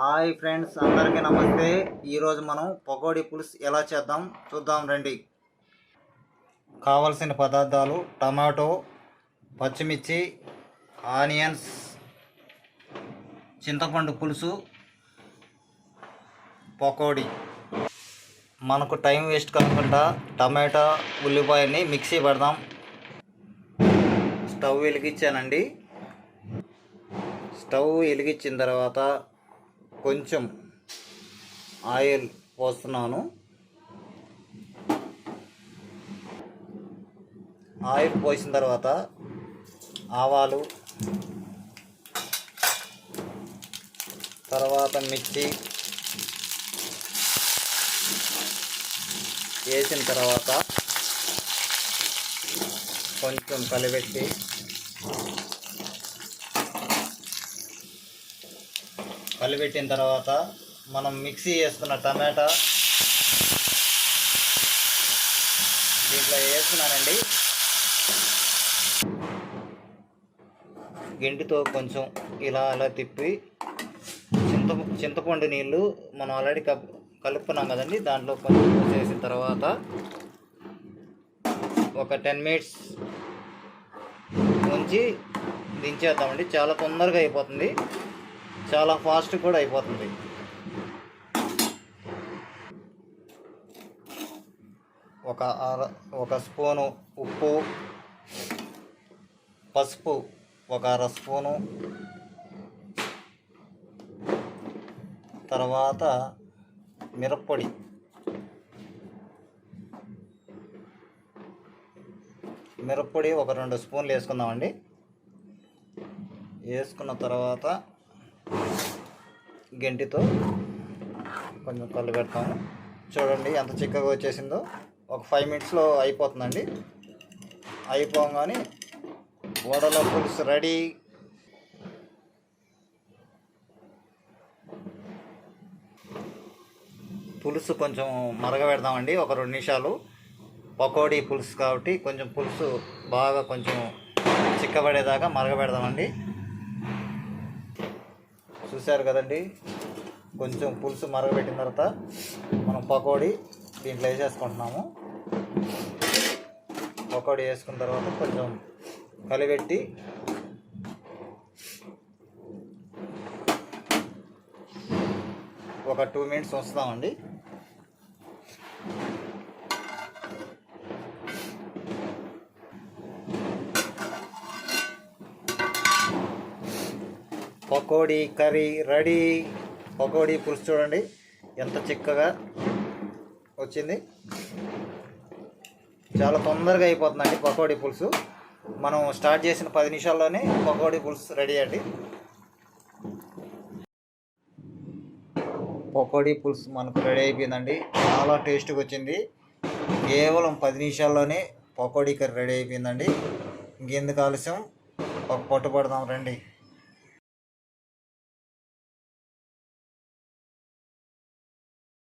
Hi friends, అందరికీ నమస్తే. ఈరోజు మనం పకోడీ పులుసు ఎలా చేద్దాం చూద్దాం రండి. కావలసిన పదార్థాలు: టమాటో, పచ్చిమిర్చి, ఆనియన్స్, చింతపండు పులుసు, పకోడీ. మనకు టైం వేస్ట్ కాకుండా టమాటా, ఉల్లిపాయని మిక్సీ పెడదాం. స్టవ్ వెలిగించానండి. స్టవ్ వెలిగించిన తర్వాత కొంచెం ఆయిల్ పోస్తున్నాను. ఆయిల్ పోసిన తర్వాత ఆవాలు, తర్వాత మిర్చి వేసిన తర్వాత కొంచెం కలిపెట్టి కలిపెట్టిన తర్వాత మనం మిక్సీ చేసుకున్న టమాటా దీంట్లో వేస్తున్నానండి. గెంటితో కొంచెం ఇలా తిప్పి చింతపండు నీళ్ళు మనం ఆల్రెడీ కలుపుకున్నాం కదండి, దాంట్లో కొంచెం వేసిన తర్వాత ఒక 10 minutes ఉంచి దించేద్దామండి. చాలా తొందరగా అయిపోతుంది, చాలా ఫాస్ట్ కూడా అయిపోతుంది. ఒక స్పూను ఉప్పు, పసుపు ఒక 1/2 స్పూను, తర్వాత మిరప్పొడి ఒక 2 స్పూన్లు వేసుకుందామండి. వేసుకున్న తర్వాత గెంటితో కొంచెం కళ్ళు పెడతాము. చూడండి ఎంత చిక్కగా వచ్చేసిందో. ఒక 5 minutesలో అయిపోతుందండి. అయిపోగానే వడల పులుసు రెడీ. పులుసు కొంచెం మరగబెడదామండి, ఒక 2 నిమిషాలు. పకోడీ పులుసు కాబట్టి కొంచెం పులుసు బాగా కొంచెం చిక్కబడేదాకా మరగబెడదామండి. చూశారు కదండి, కొంచెం పులుసు మరగబెట్టిన తర్వాత మనం పకోడీ దీంట్లో వేసేసుకుంటున్నాము. పకోడీ వేసుకున్న తర్వాత కొంచెం కలిపెట్టి ఒక 2 minutes ఉంచుతామండి. Pakodi curry ready. పకోడీ పులుసు చూడండి ఎంత చిక్కగా వచ్చింది. చాలా తొందరగా అయిపోతుందండి పకోడీ పులుసు. మనం స్టార్ట్ చేసిన 10 నిమిషాల్లోనే పకోడీ పులుసు రెడీ అండి. పకోడీ పులుసు మనకు రెడీ అయిపోయిందండి. చాలా టేస్ట్గా వచ్చింది. కేవలం 10 నిమిషాల్లోనే పకోడీ కర్రీ రెడీ అయిపోయిందండి. ఇంకెందుకు ఆలస్యం, ఒక పట్టు పడదాం రండి.